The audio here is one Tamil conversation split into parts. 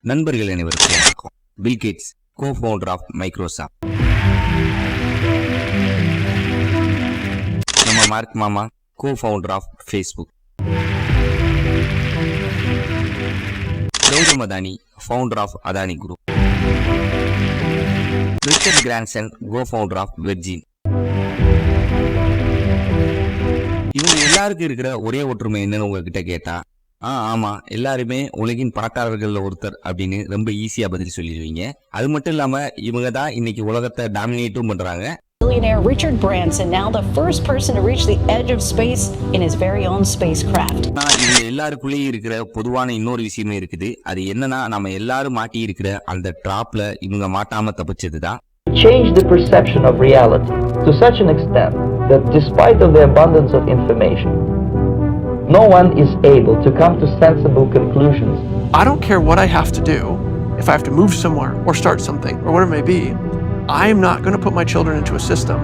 நண்பர்கள் அனைவருக்கும் வணக்கம். Bill Gates co-founder of Microsoft. நம்ம மார்க் மாமா co-founder of Facebook. Gautam Adani founder of Adani group. Richard Branson co-founder of Virgin. இவங்க எல்லாருக்கும் இருக்கிற ஒரே ஒற்றுமை என்னன்னு உங்ககிட்ட கேட்டா, ஆமா, எல்லாருமே உலகின் பணக்காரர்கள் ஒருத்தர் அப்படின்னு ரொம்ப ஈஸியா பதில் சொல்லிடுவீங்க. அது மட்டும் இல்லாம இவங்க தான் இன்னைக்கு உலகத்தை டாமினேட்டும் பண்றாங்க. Billionaire Richard Branson, now the first person to reach the edge of space in his very own spacecraft. இவங்க எல்லாருக்குள்ளேயும் இருக்கிற பொதுவான இன்னொரு விஷயமே இருக்குது. அது என்னன்னா, நம்ம எல்லாரும் மாட்டி இருக்கிற அந்த டிராப்ல இவங்க மாட்டாம தப்பிச்சதுதான். Change the perception of reality to such an extent that despite of the abundance of information, no one is able to come to sensible conclusions. I don't care what I have to do. If I have to move somewhere or start something or whatever it may be, I am not going to put my children into a system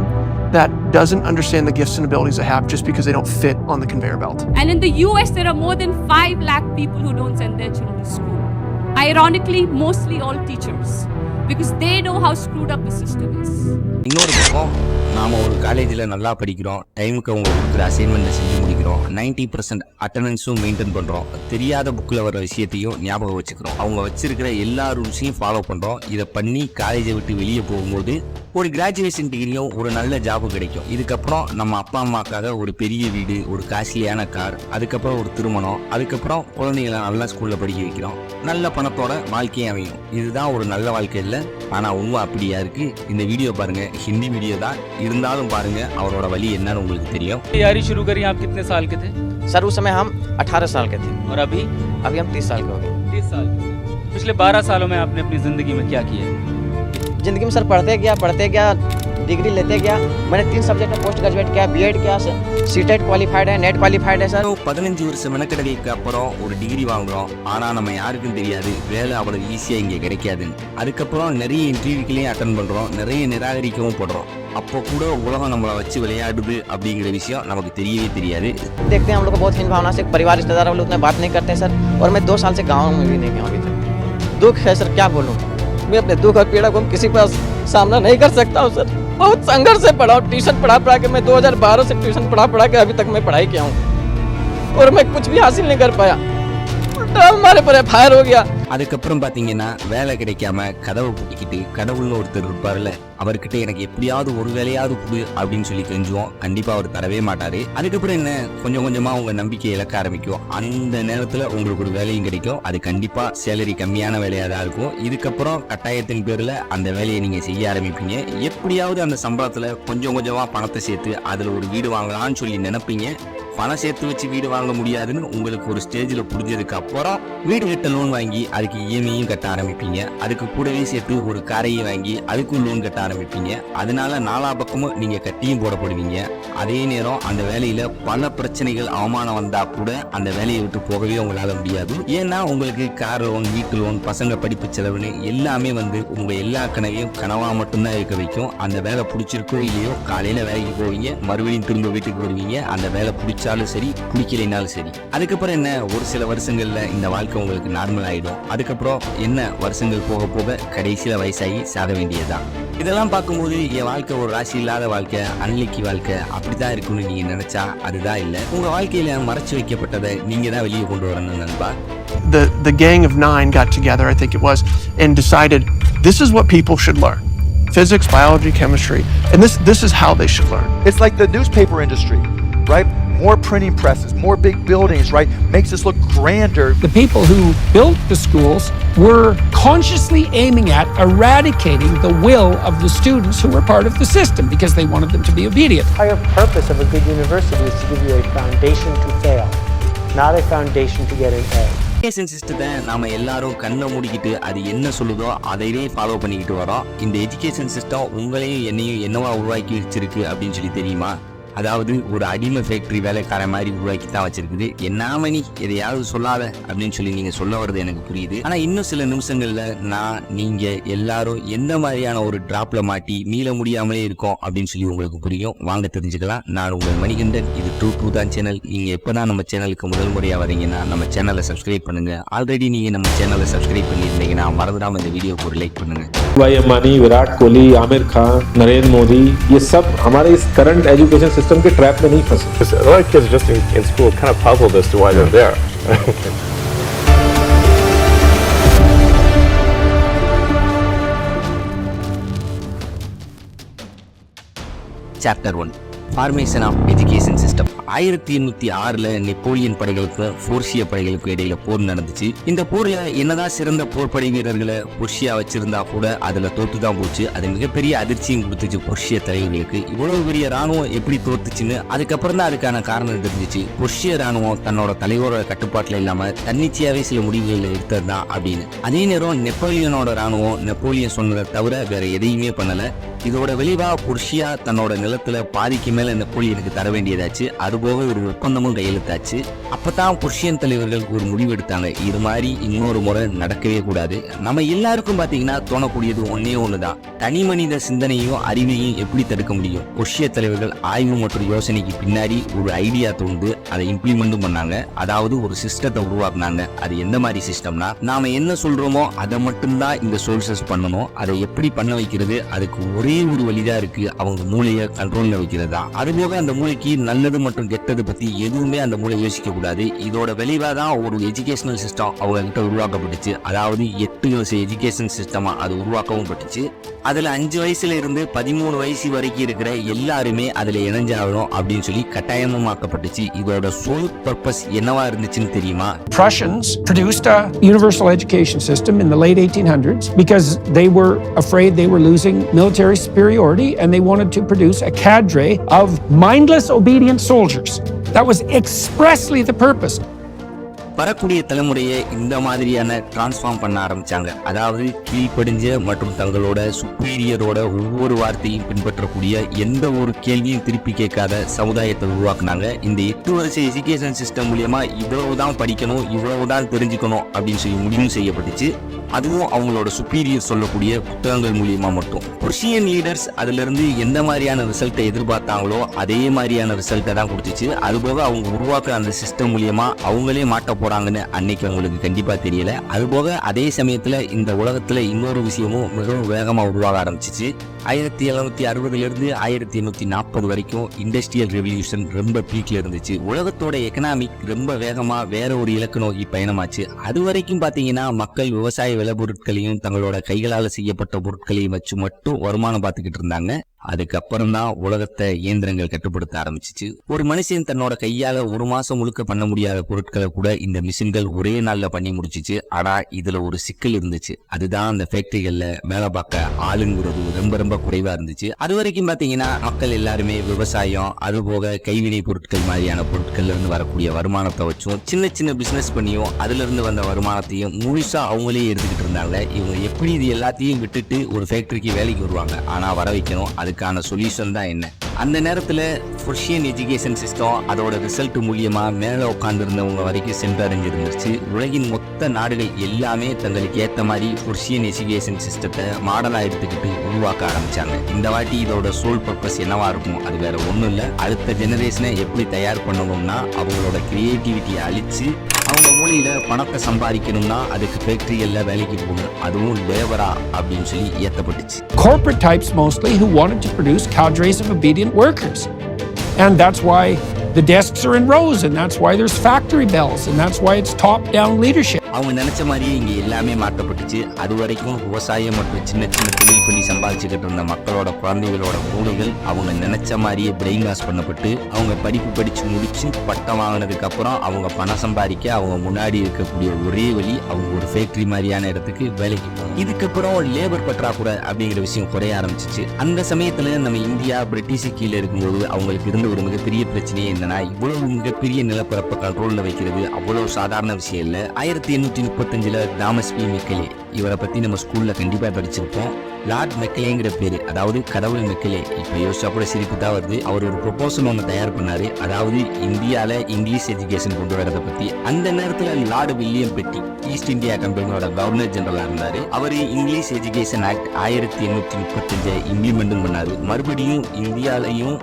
that doesn't understand the gifts and abilities I have just because they don't fit on the conveyor belt. And in the US, there are more than 5 lakh people who don't send their children to school. Ironically, mostly all teachers, because they know how screwed up the system is. இன்னொரு பக்கம், நாம ஒரு காலேஜில் நல்லா படிக்கிறோம், டைமுக்கு அவங்க கொடுக்குற அசைன்மெண்ட்டை செஞ்சு முடிக்கிறோம், 90% அட்டண்டன்ஸும் மெயின்டைன் பண்ணுறோம், தெரியாத புக்கில் வர விஷயத்தையும் ஞாபகம் வச்சுக்கிறோம், அவங்க வச்சிருக்கிற எல்லா ரூல்ஸையும் ஃபாலோ பண்ணுறோம். இதை பண்ணி காலேஜை விட்டு வெளியே போகும்போது ஒரு கிராஜுவேஷன் டிகிரியும் ஒரு நல்ல ஜாபும் கிடைக்கும். இதுக்கப்புறம் நம்ம அப்பா அம்மாக்காக ஒரு பெரிய வீடு, ஒரு காஸ்ட்லியான கார், அதுக்கப்புறம் ஒரு திருமணம், அதுக்கப்புறம் குழந்தைகளை நல்லா ஸ்கூலில் படிக்க வைக்கிறோம், நல்ல பணத்தோட வாழ்க்கையும் அமையும். இதுதான் ஒரு நல்ல வாழ்க்கை இல்லை. ஆனால் உண்மை அப்படியா இருக்கு? இந்த வீடியோ பாருங்க, ஹிந்தி வீடியோ தான் இருந்தாலும் பாருங்க, அவரோட வழி என்னன்னு உங்களுக்கு தெரியும். तैयारी शुरू करी आप कितने साल के थे? सर उस समय हम 18 साल के थे और अभी हम 30 साल के हो गए। 30 साल के। पिछले 12 सालों में आपने अपनी जिंदगी में क्या किया? जिंदगी में सर पढ़ते गया, डिग्री लेते गया। मैंने 3 सब्जेक्ट में पोस्ट ग्रेजुएट किया, बीएड किया, सीटेट क्वालिफाइड है, नेट क्वालिफाइड है सर। 15 வருஷம் மெனக்கடலுக்கு அப்புறம் ஒரு டிகிரி வாங்குறோம். ஆனா நம்ம யாருக்கும் தெரியாது வேலை அவ்வளவு ஈஸியா இங்க கிடைக்காதுன்னு. அதுக்கப்புறம் நிறைய இன்டர்வியூக்களையும் அட்டன் பண்றோம், நிறைய நிராகரிக்கவும் படுறோம். அப்போ கூட உலகம் நம்மளை வச்சு விளையாடுது அப்படிங்கிற விஷயம் நமக்கு தெரியவே தெரியாது. देखते हैं हम लोग को बहुत हीन भावना से, परिवार रिश्तेदार वाले उतने बात नहीं करते सर। और मैं 2 साल से गाँव में भी नहीं गया अभी तक। दुख है सर, क्या बोलूँ। मैं अपने दुख और पीड़ा को किसी पर सामना नहीं कर सकता हूँ सर। बहुत संघर्ष से पढ़ा, ट्यूशन पढ़ा के मैं 2012 से ट्यूशन पढ़ा के अभी तक मैं पढ़ाई किया हूँ और मैं कुछ भी हासिल नहीं कर पाया। हमारे पर फायर हो गया। அதுக்கப்புறம் பாத்தீங்கன்னா வேலை கிடைக்காம கதவை பூட்டிக்கிட்டு கடவுள்னு ஒருத்தர் இருப்பார்ல, அவர்கிட்ட எனக்கு எப்படியாவது ஒரு வேலையாவது கொடு அப்படின்னு சொல்லி கெஞ்சுவோம். கண்டிப்பா அவர் தரவே மாட்டாரு. அதுக்கப்புறம் என்ன, கொஞ்சம் கொஞ்சமா உங்க நம்பிக்கை இழக்க ஆரம்பிக்கும். அந்த நேரத்துல உங்களுக்கு ஒரு வேலையும் கிடைக்கும். அது கண்டிப்பா சேலரி கம்மியான வேலையா தான் இருக்கும். இதுக்கப்புறம் கட்டாயத்தின் பேர்ல அந்த வேலையை நீங்க செய்ய ஆரம்பிப்பீங்க. எப்படியாவது அந்த சம்பளத்துல கொஞ்சம் கொஞ்சமா பணத்தை சேர்த்து அதுல ஒரு வீடு வாங்கலாம்னு சொல்லி நினைப்பீங்க. பணம் சேர்த்து வச்சு வீடு வாங்க முடியாதுன்னு உங்களுக்கு ஒரு ஸ்டேஜில் புரிஞ்சதுக்கு அப்புறம் வீடு கட்ட லோன் வாங்கி அதுக்கு இஎம்ஐயும் கட்ட ஆரம்பிப்பீங்க. அதுக்கு கூடவே சேர்த்து ஒரு காரையை வாங்கி அதுக்கும் லோன் கட்ட ஆரம்பிப்பீங்க. அதனால நாலா பக்கமும் நீங்க கட்டியும் போடப்படுவீங்க. அதே நேரம் அந்த வேலையில பல பிரச்சனைகள் அவமானம் வந்தா கூட அந்த வேலையை விட்டு போகவே உங்களால முடியாது. ஏன்னா உங்களுக்கு கார் லோன், வீட்டு லோன், பசங்க படிப்பு செலவுன்னு எல்லாமே உங்க எல்லா கனவையும் கனவா மட்டும்தான் இருக்க வைக்கும். அந்த வேலை பிடிச்சிருக்கோ இல்லையோ, காலையில வேலைக்கு போவீங்க, மறுபடியும் திரும்ப வீட்டுக்கு வருவீங்க. அந்த வேலை பிடிச்சாலும் சரி, பிடிக்கலைனாலும் சரி. அதுக்கப்புறம் என்ன, ஒரு சில வருஷங்கள்ல இந்த வாழ்க்கை உங்களுக்கு நார்மல் ஆயிடும். அதுக்கப்புறம் என்ன, வருஷங்கள் போக போக கடைசியில வயசாகி சாக வேண்டியதுதான். இதெல்லாம் பார்க்கும்போது என் வாழ்க்கை ஒரு ராசி இல்லாத வாழ்க்கை, அன்லிக்கி வாழ்க்கை அப்படிதான் இருக்குன்னு நீங்க நினைச்சா அதுதான் இல்லை. உங்க வாழ்க்கையில மறைச்சு வைக்கப்பட்டதை நீங்க தான் வெளியே கொண்டு வரணும் நண்பா. The gang of 9 got together, I think it was, and decided this is what people should learn. Physics, biology, chemistry, and this is how they should learn. It's like the newspaper industry, right? More printing presses, more big buildings, right? Makes us look grander. The people who built the schools were consciously aiming at eradicating the will of the students who were part of the system because they wanted them to be obedient. The entire purpose of a good university is to give you a foundation to fail, not a foundation to get an A. Education சிஸ்டத்தை நாம எல்லாரும் கண்ணை மூடிக்கிட்டு அது என்ன சொல்லுதோ அதையே ஃபாலோ பண்ணிக்கிட்டு வரோம். இந்த எஜுகேஷன் சிஸ்டம் உங்களையும் என்னையும் என்னவா உருவாக்கி வச்சிருக்கு அப்படின்னு சொல்லி தெரியுமா? அதாவது ஒரு அடிமை ஃபேக்டரி வேலைக்கார மாதிரி உருவாக்கி தான் வச்சிருக்குது. என்ன நீ எதையாவது சொல்லாத அப்படின்னு சொல்லி நீங்க சொல்ல வர்றது எனக்கு புரியுது. ஆனா இன்னும் சில நிமிஷங்கள்ல நான் நீங்க எல்லாரும் எந்த மாதிரியான ஒரு டிராப்ல மாட்டி மீள முடியாமலே இருக்கோம் அப்படின்னு சொல்லி உங்களுக்கு புரியும். வாங்க தெரிஞ்சுக்கலாம். நான் உங்கள் மணிகண்டன். இது ட்ரூ தான் சேனல். நீங்க எப்பதான் நம்ம சேனலுக்கு முதல் முறையா வரீங்கன்னா நம்ம சேனலை சப்ஸ்கிரைப் பண்ணுங்க. ஆல்ரெடி நீங்க நம்ம சேனலை சப்ஸ்கிரைब பண்ணியிருந்தீங்கன்னா மறந்துடாம இந்த வீடியோக்கு ஒரு லைக் பண்ணுங்க. भाई अंबानी, विराट कोहली, आमिर खान, नरेंद्र मोदी, ये सब हमारे इस करंट एजुकेशन सिस्टम के ट्रैप में नहीं फंसे. A lot of kids just in school kind of puzzled as to why they're there. Chapter 1. Formation of education system. 1806 Napoleon படைகளுக்கு போர்ஷிய படைகளுக்கு இடையில போர் நடந்துச்சு. இந்த போர்ல என்னதான் சிறந்த போர்ப்படை வீரர்களை பொர்ஷியா வச்சிருந்தா கூட அதுல தோத்துதான் போச்சு. அது மிகப்பெரிய அதிர்ச்சியும் கொடுத்துச்சு பொர்ஷிய தலைவர்களுக்கு. இவ்வளவு பெரிய ராணுவம் எப்படி தோத்துச்சுன்னு அதுக்கப்புறம் தான் அதுக்கான காரணம் தெரிஞ்சிச்சு. பொர்ஷிய ராணுவம் தன்னோட தலைவரோட கட்டுப்பாட்டுல இல்லாம தன்னிச்சையாவே சில முடிவுகளை எடுத்ததுதான் அப்படின்னு. அதே நேரம் நெப்போலியனோட ராணுவம் நெப்போலியன் சொன்னதை தவிர வேற எதையுமே பண்ணல. இதோட விளைவா பொர்ஷியா தன்னோட நிலத்துல பாதிக்கு மேல நெப்போலியனுக்கு தர வேண்டியதாச்சு. அதுபோக ஒரு ஒப்பந்தமும் கையெழுத்தாச்சு. அப்பதான் பொர்ஷியன் தலைவர்கள் ஒரு முடிவு எடுத்தாங்க, இது மாதிரி இன்னொரு முறை நடக்கவே கூடாது. நம்ம எல்லாருக்கும் பாத்தீங்கன்னா தோணக்கூடியது ஒன்னே ஒண்ணுதான், தனி மனித சிந்தனையும் அறிவையும் எப்படி தடுக்க முடியும். பொர்ஷிய தலைவர்கள் ஆய்வு மற்றும் யோசனைக்கு பின்னாடி ஒரு ஐடியா தோண்டு அதை இம்ப்ளிமெண்ட்டும் பண்ணாங்க. அதாவது ஒரு சிஸ்டத்தை உருவாக்குனாங்க. அது எந்த மாதிரி சிஸ்டம்னா, நாம என்ன சொல்றோமோ அதை மட்டும்தான் இந்த சோல்சஸ் பண்ணணும். அதை எப்படி பண்ண வைக்கிறது, அதுக்கு ஒரே ஒரு வழிதான் இருக்கு, அவங்க மூளையை கண்ட்ரோல்ல வைக்கிறதா. அதுபோக அந்த மூளைக்கு நல்லது மற்றும் கெட்டது பத்தி எதுவுமே அந்த மூளை யோசிக்க கூடாது. இதோட விளைவா தான் ஒரு எஜுகேஷனல் சிஸ்டம் அவங்க கிட்ட உருவாக்கப்பட்டுச்சு. அதாவது 8 வருஷ எஜுகேஷன் சிஸ்டமா அது உருவாக்கவும் பட்டுச்சு. அதுல 5 வயசுல இருந்து 13 வயசு வரைக்கும் இருக்கிற எல்லாருமே அதுல இணைஞ்சாகணும் அப்படின்னு சொல்லி கட்டாயமாக்கப்பட்டுச்சு. இதோட சோல் பர்பஸ் என்னவா இருந்துச்சுன்னு தெரியுமா? Prussians produced a universal education system in the late 1800s because they were afraid they were losing military superiority and they wanted to produce a cadre of mindless, obedient soldiers. That was expressly the purpose. வரக்கூடிய தலைமுறையை இந்த மாதிரியான டிரான்ஸ்ஃபார்ம் பண்ண ஆரம்பிச்சாங்க. அதாவது கீழ்ப்படிஞ்ச மற்றும் தங்களோட சுப்பீரியரோட ஒவ்வொரு வார்த்தையும் பின்பற்றக்கூடிய, எந்த ஒரு கேள்வியும் திருப்பி கேட்காத சமுதாயத்தை உருவாக்குனாங்க. இந்த 8 வருஷ எஜுகேஷன் சிஸ்டம் மூலியமா இவ்வளவுதான் படிக்கணும், இவ்வளவுதான் தெரிஞ்சுக்கணும் அப்படின்னு சொல்லி முடிவு செய்யப்பட்டுச்சு. அதுவும் அவங்களோட சுப்பீரியர் சொல்லக்கூடிய புத்தகங்கள் மூலியமா மட்டும். பொர்ஷியன் லீடர்ஸ் அதுல இருந்து எந்த மாதிரியான ரிசல்ட்டை எதிர்பார்த்தாங்களோ அதே மாதிரியான ரிசல்ட்டை தான் கொடுத்துச்சு. அதுபோக அவங்க உருவாக்குற அந்த சிஸ்டம் மூலியமா அவங்களே மாட்ட போறாங்கன்னு அன்னைக்கு அவங்களுக்கு கண்டிப்பா தெரியல. அதுபோக அதே சமயத்துல இந்த உலகத்துல இன்னொரு விஷயமும் மிகவும் வேகமா உருவாக ஆரம்பிச்சிச்சு. 1760 இருந்து 1840 வரைக்கும் இண்டஸ்ட்ரியல் ரெவல்யூஷன் ரொம்ப பீக்ல இருந்துச்சு. உலகத்தோட எக்கனாமிக் ரொம்ப வேகமா வேற ஒரு இலக்கு நோக்கி பயணமாச்சு. அது வரைக்கும் பாத்தீங்கன்னா மக்கள் விவசாய விளைபொருட்களையும் தங்களோட கைகளால் செய்யப்பட்ட பொருட்களையும் வச்சு மட்டும் வருமானம் பார்த்துக்கிட்டு இருந்தாங்க. அதுக்கப்புறம் தான் உலகத்தை இயந்திரங்கள் கட்டுப்படுத்த ஆரம்பிச்சிச்சு. ஒரு மனுஷன் தன்னோட கையால ஒரு மாசம் முழுக்க பண்ண முடியாத பொருட்களை கூட இந்த மிஷின்கள் ஒரே நாள்ல பண்ணி முடிச்சிச்சு. ஆனா இதுல ஒரு சிக்கல் இருந்துச்சு. அதுதான் அந்த ஃபேக்டரிகள்ல வேலை பார்க்க ஆளுங்கிறது ரொம்ப ரொம்ப குறைவா இருந்துச்சு. அது வரைக்கும் பாத்தீங்கன்னா மக்கள் எல்லாருமே விவசாயம், அதுபோக கைவினை பொருட்கள் மாதிரியான பொருட்கள்ல இருந்து வரக்கூடிய வருமானத்தை வச்சும் சின்ன சின்ன பிசினஸ் பண்ணியும் அதுல இருந்து வந்த வருமானத்தையும் முழுசா அவங்களே எடுத்துக்கிட்டு இருந்தாங்க. இவங்க எப்படி இது எல்லாத்தையும் விட்டுட்டு ஒரு ஃபேக்டரிக்கு வேலைக்கு வருவாங்க? ஆனா வர வைக்கணும். அதுக்கான சொல்யூஷன் தான் என்ன? அந்த நேரத்துல பொர்ஷியன் எஜுகேஷன் சிஸ்டம் அதோட ரிசல்ட் மூலியமா மேல உட்கார்ந்து இருந்தவங்க வரைக்கும் சென்றடைஞ்சிருந்துச்சு. உலகின் மொத்த நாடுகள் எல்லாமே தங்களுக்கு ஏத்த மாதிரி பொர்ஷியன் எஜுகேஷன் சிஸ்டத்தை மாடலா எடுத்துக்கிட்டு உருவாக்க ஆரம்பிச்சாங்க. இந்த வாட்டி இதோட சோல் பர்பஸ் என்னவா இருக்கும்? அது வேற ஒண்ணும் இல்ல, அடுத்த ஜெனரேஷனை எப்படி தயார் பண்ணணும்னா அவங்களோட கிரியேட்டிவிட்டியை அழிச்சு அவங்க மூலையில பணத்தை சம்பாதிக்கணும்னா அதுக்கு ஃபேக்டரிகள்ல வேலைக்கு போகணும், அதுவும் லேபரா அப்படின்னு சொல்லி ஏத்தப்பட்டுச்சு. Corporate types mostly who wanted to produce cadres of obedient workers. And that's why the desks are in rows, and that's why there's factory bells, and that's why it's top-down leadership. அவங்க நினைச்ச மாதிரியே இங்க எல்லாமே மாற்றப்பட்டுச்சு. அது வரைக்கும் விவசாயம் மற்றும் சின்ன சின்ன தொழில் பண்ணி சம்பாதிச்சுக்கிட்டு இருந்த மக்களோட குழந்தைகளோட மூளைகள் அவங்க நினைச்ச மாதிரியே பிரெயின் வாஷ் பண்ணப்பட்டு அவங்க படிப்பு படிச்சு முடிச்சு பட்டம் வாங்கினதுக்கு அப்புறம் அவங்க பணம் சம்பாதிக்க அவங்க முன்னாடி இருக்கக்கூடிய ஒரே வழி அவங்க ஒரு ஃபேக்டரி மாதிரியான இடத்துக்கு வேலைக்கு போகணும். இதுக்கப்புறம் லேபர் பற்றாக்குறை அப்படிங்கிற விஷயம் குறைய ஆரம்பிச்சிச்சு. அந்த சமயத்துல நம்ம இந்தியா பிரிட்டிஷ் கீழே இருக்கும்போது அவங்களுக்கு இருந்த ஒரு மிகப்பெரிய பிரச்சனையே இல்லைன்னா இவ்வளவு மிகப்பெரிய நிலப்பரப்பை கண்ட்ரோல்ல வைக்கிறது அவ்வளவு சாதாரண விஷயம் இல்லை. 1835 தாமஸ் பி மெக்கலே, இவரை பத்தி நம்ம ஸ்கூல்ல கண்டிப்பா படிச்சிருப்போம். லார்ட் மெக்கலேங்கிற பேரு, அதாவது கடவுள் மெக்கலே. இப்ப யோசிச்சா கூட சிரிப்பு தான் வருது. அவர் ஒரு ப்ரொபோசல் ஒன்று தயார் பண்ணாரு, அதாவது இந்தியால இங்கிலீஷ் எஜுகேஷன் கொண்டு வரதை பத்தி. அந்த நேரத்துல லார்டு வில்லியம் பெட்டி ஈஸ்ட் இந்தியா கம்பெனியோட கவர்னர் ஜெனரலா இருந்தாரு. அவரு இங்கிலீஷ் எஜுகேஷன் ஆக்ட் 1835 இம்ப்ளிமெண்ட் பண்ணாரு. மறுபடியும் இந்தியாலையும்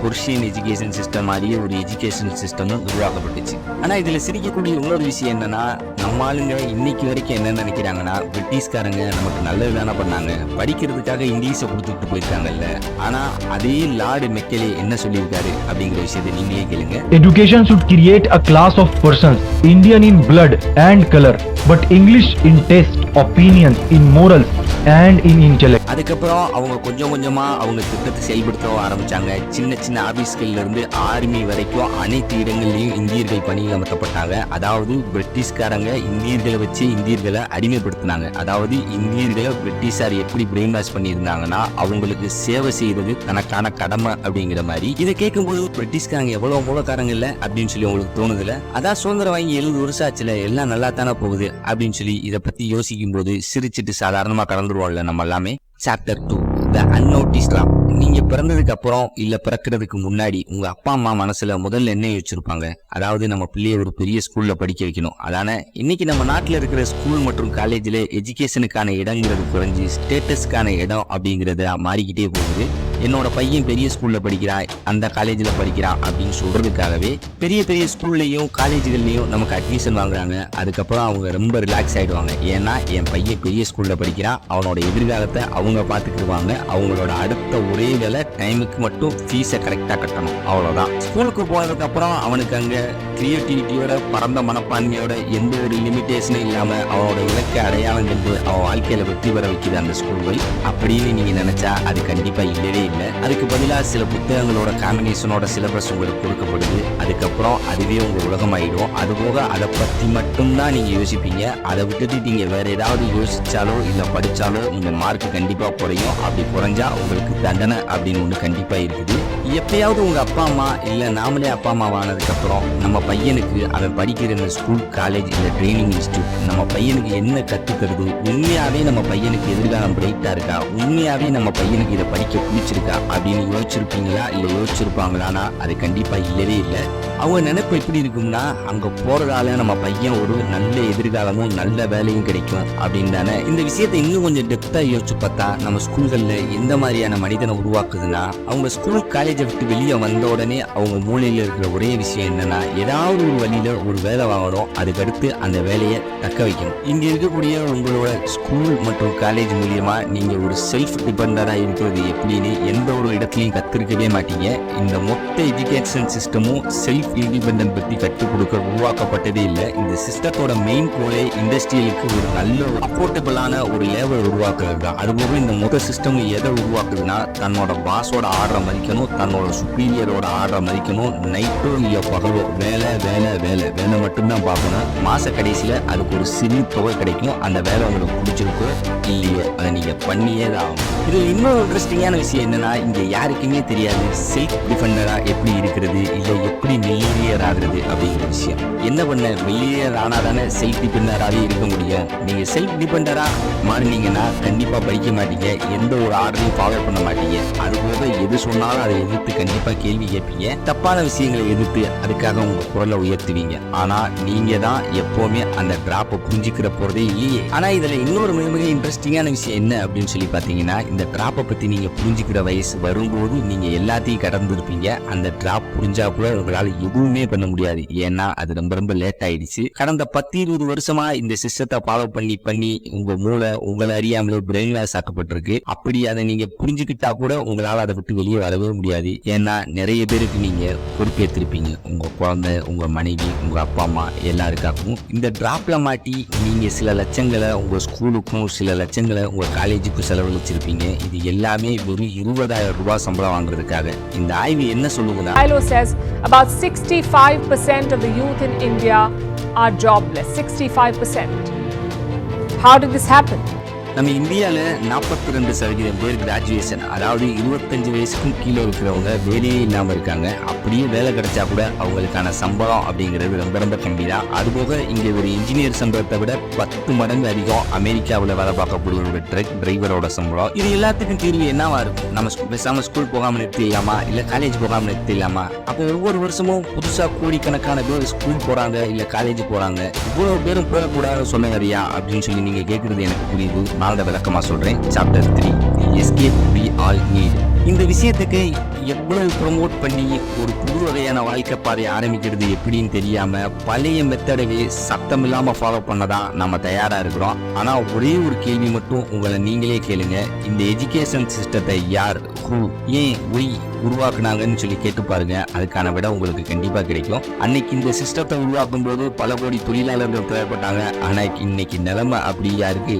கொர்ஷியன் எஜுகேஷன் சிஸ்டம் மாதிரியே ஒரு எஜுகேஷன் சிஸ்டமும் உருவாக்கப்பட்டுச்சு. ஆனா இதுல சிரிக்கக்கூடிய இன்னொரு விஷயம் என்னன்னா, நம்ம ஆளுங்க இன்னைக்கு வரைக்கும் என்ன நினைக்கிறாங்கன்னா, பிரிட்டிஷ்காரங்க நமக்கு நல்லது தானே பண்ணாங்க, படிக்கிறதுக்காக இங்கிலீஷை கொடுத்துட்டு போயிருக்காங்கல்ல. ஆனா அதே லார்டு மெக்கலே என்ன சொல்லியிருக்காரு அப்படிங்கிற விஷயத்தை நீங்களே கேளுங்க. Education should create a class of persons, Indian in blood and color, but English in taste, opinions, in morals and in intellect. அதுக்கப்புறம் அவங்க கொஞ்சம் கொஞ்சமா அவங்க திட்டத்தை செயல்படுத்த ஆரம்பிச்சாங்க. சின்ன சின்ன ஆபீஸ்கள்ல இருந்து ஆர்மி வரைக்கும் அனைத்து இடங்கள்லயும் இந்தியர்கள் பணியில் அமர்த்தப்பட்டாங்க. அதாவது பிரிட்டிஷ்காரங்க இந்தியர்களை வச்சு இந்தியர்களை அடிமைப்படுத்தினாங்க. அதாவது இந்தியர்களை பிரிட்டிஷார் எப்படி பிரெயின் வாஷ் பண்ணியிருந்தாங்கன்னா, அவங்களுக்கு சேவை செய்யறது தனக்கான கடமை அப்படிங்கிற மாதிரி. இதை கேட்கும்போது பிரிட்டிஷ்காரங்க எவ்வளவு மூலக்காரங்க இல்ல அப்படின்னு சொல்லி உங்களுக்கு தோணுதுல. அதான் சுதந்திரம் வாங்கி 70 வருஷம் ஆச்சுல, எல்லாம் நல்லா தானே போகுது அப்படின்னு சொல்லி இதை பத்தி யோசிக்கும் போது சிரிச்சிட்டு சாதாரணமா கடந்துருவோம்ல நம்ம எல்லாமே. சாப்டர் 2, த அன்நோட்டிஸ்ட் ட்ராப். நீங்க பிறந்ததுக்கு அப்புறம் இல்ல பிறக்கிறதுக்கு முன்னாடி உங்க அப்பா அம்மா மனசுல முதல்ல என்ன யோசிச்சிருப்பாங்க? அதாவது நம்ம பிள்ளைய ஒரு பெரிய ஸ்கூல்ல படிக்க வைக்கணும். அதானே இன்னைக்கு நம்ம நாட்டில் இருக்கிற ஸ்கூல் மற்றும் காலேஜ்ல எஜுகேஷனுக்கான இடங்கிறது குறைஞ்சி ஸ்டேட்டஸ்க்கான இடம் அப்படிங்கறத மாறிக்கிட்டே போகுது. என்னோட பையன் பெரிய ஸ்கூல்ல படிக்கிறான், அந்த காலேஜ்ல படிக்கிறான் அப்படின்னு சொல்றதுக்காகவே பெரிய பெரிய ஸ்கூல்லையும் காலேஜ்கள்லயும் நமக்கு அட்மிஷன் வாங்குறாங்க. அதுக்கப்புறம் அவங்க ரொம்ப ரிலாக்ஸ் ஆயிடுவாங்க. ஏன்னா என் பையன் பெரிய ஸ்கூல்ல படிக்கிறான், அவனோட எதிர்காலத்தை அவங்க பார்த்துக்கிடுவாங்க. அவங்களோட அடுத்த ஒரே வேலை டைமுக்கு மட்டும் ஃபீஸை கரெக்டா கட்டணும், அவ்வளவுதான். ஸ்கூலுக்கு போனதுக்கு அப்புறம் அவனுக்கு அங்க கிரியேட்டிவிட்டியோட பரந்த மனப்பான்மையோட எந்த ஒரு லிமிட்டேஷனும் இல்லாம அவனோட இலக்கை அடையாளம் கண்டு அவன் வாழ்க்கையில வெற்றி பெற வைக்குது அந்த ஸ்கூல்கள். அப்படின்னு நீங்க நினைச்சா அது கண்டிப்பா இல்லவே இல்லை. அதுக்கு பதிலாக சில புத்தகங்களோட காம்பினேஷனோட சிலபஸ் உங்களுக்கு கொடுக்கப்படுது. அதுக்கப்புறம் அதுவே உங்க உலகம் ஆயிடும். அதுபோக அதை பத்தி மட்டும்தான் நீங்க யோசிப்பீங்க. அதை விட்டுட்டு நீங்க வேற ஏதாவது யோசிச்சாலோ இல்ல படிச்சாலோ உங்க மார்க் கண்டிப்பா குறையும். அப்படி குறைஞ்சா உங்களுக்கு தண்டனை அப்படின்னு ஒண்ணு கண்டிப்பா இருக்குது. எப்பயாவது உங்க அப்பா அம்மா இல்ல நாமளே அப்பா அம்மா ஆனதுக்கு அப்புறம் நம்ம பையனுக்கு அவன் படிக்கிற இந்த ஸ்கூல், காலேஜ் இல்ல ட்ரைனிங் இன்ஸ்டியூட் நம்ம பையனுக்கு என்ன கத்துக்கிறது, உண்மையாவே நம்ம பையனுக்கு எதிர்காலம் பிரைட்டா இருக்கா, உண்மையாவே நம்ம பையனுக்கு இதை படிக்க பிடிச்சிருக்கா அப்படின்னு யோசிச்சிருப்பீங்களா இல்ல யோசிச்சிருப்பாங்களானா அது கண்டிப்பா இல்லவே இல்லை. அவங்க நினைப்பு எப்படி இருக்கும்னா, அங்க போறதால நம்ம பையன் ஒரு நல்ல எதிர்காலமும் நல்ல வேலையும் கிடைக்கும் அப்படின்னு தானே. இந்த விஷயத்தை இன்னும் கொஞ்சம் டெப்தா யோசிச்சு பார்த்தா, நம்ம ஸ்கூல்கள்ல எந்த மாதிரியான மனிதனை உருவாக்குதுன்னா, அவங்க ஸ்கூல் காலேஜை விட்டு வெளியே வந்த உடனே அவங்க மூளையில இருக்கிற ஒரே விஷயம் என்னன்னா, ஏதாவது ஒரு வழியில ஒரு வேலை வாங்கணும், அதுக்கடுத்து அந்த வேலையை தக்க வைக்கணும். இங்க இருக்கக்கூடிய உங்களோட ஸ்கூல் மற்றும் காலேஜ் மூலியமா நீங்க ஒரு செல்ஃப் டிபெண்டரா இருக்கிறது எப்படின்னு எந்த ஒரு இடத்துலையும் கத்திருக்கவே மாட்டீங்க. இந்த மொத்த எஜுகேஷன் சிஸ்டமும் செல்ஃப் இண்டிபெண்டன்ட் பத்தி கற்றுக் கொடுக்க உருவாக்கப்பட்டதே இல்லை. இந்த சிஸ்டத்தோட மெயின் கோலே இண்டஸ்ட்ரியலுக்கு ஒரு நல்ல அஃபோர்டபுளான ஒரு லேவல் உருவாக்குறது தான். அதுபோக இந்த மொத்த சிஸ்டம் எதை உருவாக்குதுன்னா, தன்னோட பாஸோட ஆர்டரை மதிக்கணும், தன்னோட சுப்பீரியரோட ஆர்டரை மதிக்கணும். நைட்டோ இல்ல பகலோ வேலை வேலை வேலை வேலை மட்டும்தான் பார்க்கணும். மாச கடைசியில அதுக்கு ஒரு சிறு தொகை கிடைக்கும். அந்த வேலை உங்களுக்கு பிடிச்சிருக்கோ இல்லையோ அதை நீங்க பண்ணியே தான் ஆகும். இது இன்னொரு இன்ட்ரெஸ்டிங்கான விஷயம் என்னன்னா, இங்க யாருக்குமே தெரியாது செல்ஃப் டிபெண்டரா எப்படி இருக்கிறது இல்ல எப்படி மில்லியனியர் ஆகுறது அப்படிங்கிற விஷயம். என்ன பண்ண மில்லியனியர் ஆனாதானே செல்ஃப் டிபெண்டராகவே இருக்க முடியும். நீங்க செல்ஃப் டிபெண்டரா மாறினீங்கன்னா கண்டிப்பா படிக்க மாட்டீங்க, எந்த ஒரு ஆர்டரையும் ஃபாலோ பண்ண மாட்டீங்க. அதுபோக எது சொன்னாலும் அதை எதிர்த்து கண்டிப்பா கேள்வி கேட்பீங்க. தப்பான விஷயங்களை எதிர்த்து அதுக்காக உங்க குரலை உயர்த்துவீங்க. ஆனா நீங்க தான் எப்பவுமே அந்த டிராப்பை புரிஞ்சுக்கிற போறதே இல்லையே. ஆனா இதுல இன்னொரு மிக மிக இன்ட்ரெஸ்டிங்கான விஷயம் என்ன அப்படின்னு சொல்லி பாத்தீங்கன்னா, இந்த டிராப்பை பத்தி நீங்க புரிஞ்சுக்கிற வயசு வரும்போது நீங்க எல்லாத்தையும் கடந்து இருப்பீங்க. அந்த டிராப் புரிஞ்சா கூட உங்களால எதுவுமே பண்ண முடியாது. ஏன்னா அது ரொம்ப ரொம்ப லேட் ஆயிடுச்சு. கடந்த 10-20 வருஷமா இந்த சிஸ்டத்தை ஃபாலோ பண்ணி பண்ணி உங்க மூளை உங்களை அறியாமலே பிரெயின் வாஷ் ஆக்கப்பட்டிருக்கு. அப்படி அதை நீங்க புரிஞ்சுக்கிட்டா கூட உங்களால அதை விட்டு வெளியே வரவே முடியாது. ஏன்னா நிறைய பேருக்கு நீங்க பொறுப்பேற்றிருப்பீங்க, உங்க குழந்தை, உங்க மனைவி, உங்க அப்பா அம்மா எல்லாருக்காகவும். இந்த டிராப்ல மாட்டி நீங்க சில லட்சங்களை உங்க ஸ்கூலுக்கும் சில லட்சங்களை உங்க காலேஜுக்கும் செலவழிச்சிருப்பீங்க. இது எல்லாமே வெறும் 20,000 ரூபாய் சம்பளம் வாங்குறதுக்காக. இந்த ஆய்வு என்ன சொல்லுங்கன்னா, ILO says about 65% of the youth in India are jobless. 65%. How did this happen? நம்ம இந்தியாவில் 42% பேர் கிராஜுவேஷன், அதாவது 25 வயசுக்கும் கீழே இருக்கிறவங்க வேலையே இல்லாமல் இருக்காங்க. அப்படியே வேலை கிடைச்சா கூட அவங்களுக்கான சம்பளம் அப்படிங்கிறது ரொம்ப ரொம்ப கம்மி தான். அதுபோக இங்கே ஒரு இன்ஜினியர் சம்பளத்தை விட 10 மடங்கு அதிகம் அமெரிக்காவில் வேலை பார்க்கக்கூடிய ஒரு ட்ரக் டிரைவரோட சம்பளம். இது எல்லாத்துக்கும் தீர்வு என்னவா இருக்கும்? நம்ம பேசாமல் ஸ்கூல் போகாமல் நிறுத்திடலாமா, இல்லை காலேஜ் போகாமல் நிறுத்திடலாமா? அப்போ ஒவ்வொரு வருஷமும் புதுசாக கோடிக்கணக்கான பேர் ஸ்கூல் போகிறாங்க, இல்லை காலேஜ் போகிறாங்க. இவ்வளோ பேரும் போகக்கூடாது சொன்னவரியா அப்படின்னு சொல்லி நீங்கள் கேட்குறது எனக்கு புரியுது. நான் அதை விளக்கமாக சொல்கிறேன். Chapter 3, escape we all need. இந்த விஷயத்துக்கு எவ்வளவு ப்ரொமோட் பண்ணி ஒரு புது வகையான வாழ்க்கை பாதை ஆரம்பிக்கிறது எப்படின்னு தெரியாம பழைய மெத்தடவே சத்தம் இல்லாம ஃபாலோ பண்ணதான் நம்ம தயாரா இருக்கிறோம். ஆனா ஒரே ஒரு கேள்வி மட்டும் உங்களை நீங்களே கேளுங்க. இந்த எஜுகேஷன் சிஸ்டத்தை யார், ஏன், ஒய் உருவாக்குனாங்கன்னு சொல்லி கேட்டு பாருங்க. அதுக்கான விட உங்களுக்கு கண்டிப்பா கிடைக்கும். அன்னைக்கு இந்த சிஸ்டத்தை உருவாக்கும் போது பல கோடி தொழிலாளர்கள் தேவைப்பட்டாங்க. ஆனா இன்னைக்கு நிலைமை அப்படியா இருக்கு.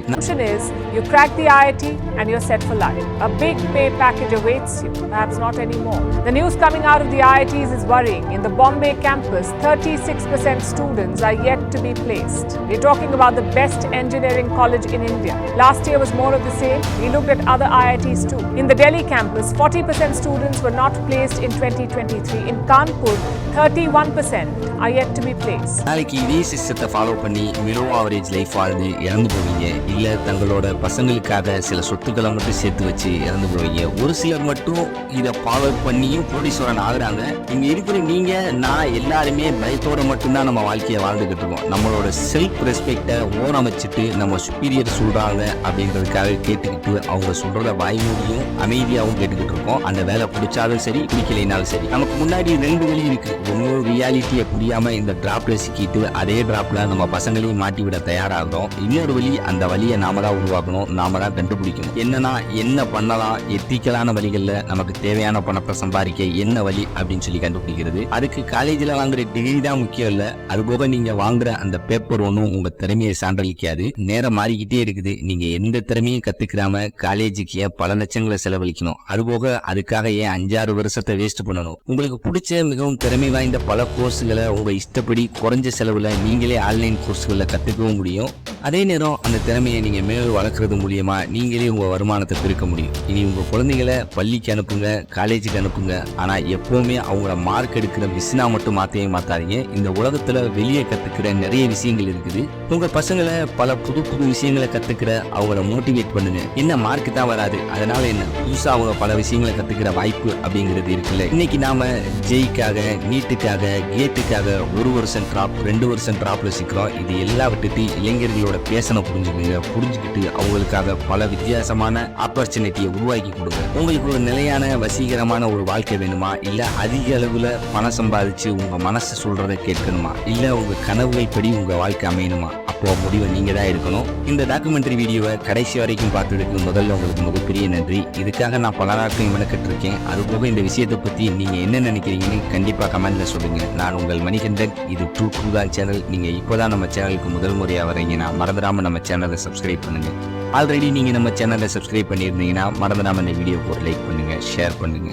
You crack the IIT and you're set for life. A big pay package awaits you, perhaps not anymore. The news coming out of the IITs is worrying. In the Bombay campus, 36% students are yet to be placed. We're talking about the best engineering college in India. Last year was more of the same. We looked at other IITs too. In the Delhi campus, 40% students were not placed in 2023. In Kanpur, 31% are yet to be placed. நாளைக்கு இதே சிஸ்டத்தை ஃபாலோ பண்ணி மிலோ ஆவரேஜ் லைஃப் வாழ்ந்து இறந்து போவீங்க. இல்ல தங்களோட பசங்களுக்காக சில சொத்துக்களை மட்டும் சேர்த்து வச்சு இறந்து போவீங்க. ஒரு சிலர் மட்டும் இதை ஃபாலோ பண்ணியும் கோடீஸ்வரன் ஆகுறாங்க. இங்க இருக்கிற நீங்க, நான் எல்லாருமே பயத்தோட மட்டும்தான் நம்ம வாழ்க்கையை வாழ்ந்துகிட்டு இருக்கோம். நம்மளோட செல்ஃப் ரெஸ்பெக்டை ஓரமைச்சிட்டு நம்ம சுப்பீரியர் சொல்றாங்க அப்படின்றதுக்காக கேட்டுக்கிட்டு அவங்க சொல்றத வாய்மொழியும் அமைதியாகவும் கேட்டுக்கிட்டு இருக்கோம். அந்த வேலை பிடிச்சாலும் சரி, பிடிக்கலைனாலும் சரி. நமக்கு முன்னாடி 2 வழி இருக்கு. ஒன்னு ரியாலிட்டியை புரியாம இந்த டிராப்ல சிக்கிட்டு அதே டிராப்ல நம்ம பசங்களையும் மாட்டி விட தயாராகிறோம். இன்னொரு வழி, அந்த வழியை நாம தான் உருவாக்கணும், நாம தான் கண்டுபிடிக்கணும். என்னன்னா என்ன பண்ணலாம், எத்திக்கலான வழிகள்ல நமக்கு தேவையான பணத்தை சம்பாதிக்க என்ன வழி அப்படின்னு சொல்லி கண்டுபிடிக்கிறது. அதுக்கு காலேஜில் வாங்குற டிகிரி தான் முக்கியம் இல்ல. அதுபோக நீங்க வாங்குற அந்த பேப்பர் ஒன்றும் உங்க திறமையை சான்றளிக்காது. நேரம் மாறிக்கிட்டே இருக்குது. நீங்க எந்த திறமையும் கத்துக்கிறாம காலேஜுக்கு ஏன் பல லட்சங்களை செலவழிக்கணும்? அதுபோக அதுக்காக ஏன் 5-6 வருஷத்தை வேஸ்ட் பண்ணணும்? உங்களுக்கு பிடிச்ச மிகவும் திறமை வாய்ந்த பல கோர்ஸுகளை உங்க இஷ்டப்படி குறைஞ்ச செலவுல நீங்களே ஆன்லைன் கோர்ஸ்களை கத்துக்கவும் முடியும். அதே நேரம் அந்த திறமையை நீங்க மேலும் வளர்க்கறது மூலியமா நீங்களே உங்க வருமானத்தை பெருக்க முடியும். இனி உங்க குழந்தைகளை பள்ளிக்கு அனுப்புங்க, காலேஜுக்கு அனுப்புங்க. ஆனா எப்பவுமே அவங்கள மார்க் எடுக்கிற மிஷினா மட்டும் மாத்தவே மாத்தாதீங்க. இந்த உலகத்துல வெளியே கத்துக்கிற நிறைய விஷயங்கள் இருக்குது. உங்க பசங்களை பல புது புது விஷயங்களை கத்துக்கிற அவங்கள மோட்டிவேட் பண்ணுங்க. என்ன மார்க் தான் வராது, அதனால என்ன, புதுசா அவங்க பல விஷயங்களை கத்துக்கிற வாய்ப்பு அப்படிங்கிறது இருக்குல்ல. இன்னைக்கு நாம ஜெய்க்காக, நீட்டுக்காக, கேட்டுக்காக 1 வருஷம் டிராப், 2 வருஷம் டிராப்ல சிக்கிறோம். இது எல்லாம் விட்டுட்டு இளைஞர்களோட பேசனை புரிஞ்சுக்கிட்டு அவங்களுக்காக பல வித்தியாசமான ஆப்பர்ச்சுனிட்டியை உருவாக்கி கொடுங்க. உங்களுக்கு ஒரு நிலையான வசீகரமான ஒரு வாழ்க்கை வேணுமா, இல்ல அதிக அளவுல பணம் சம்பாதிச்சு உங்க மனசு சொல்றதை கேட்கணுமா, இல்ல உங்க கனவுகள் படி உங்க வாழ்க்கை அமையணுமா? அப்போ முடிவை நீங்க தான் இருக்கணும். இந்த டாக்குமெண்ட்ரி வீடியோவை கடைசி வரைக்கும் பார்த்ததுக்கு முதல்ல உங்களுக்கு மிகப்பெரிய நன்றி. இதுக்காக நான் பல நாட்கள் மெனக்கெட்டு இருக்கேன். அதுபோக இந்த விஷயத்தை பத்தி நீங்க என்ன நினைக்கிறீங்கன்னு கண்டிப்பா கமெண்ட்ல சொல்லுங்க. நான் உங்கள் மணிகண்டன். இது ட்ரூ தான் சேனல். நீங்க இப்போதான் நம்ம சேனலுக்கு முதல் முறையா வரீங்கன்னா மறந்துடாம நம்ம சேனலை சப்ஸ்கிரைப் பண்ணுங்க. ஆல்ரெடி நீங்க நம்ம சேனலை சப்ஸ்கிரைப் பண்ணியிருந்தீங்கன்னா மறந்துடாம இந்த வீடியோக்கு ஒரு லைக் பண்ணுங்க, ஷேர் பண்ணுங்க.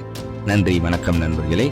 நன்றி, வணக்கம் நண்பர்களே.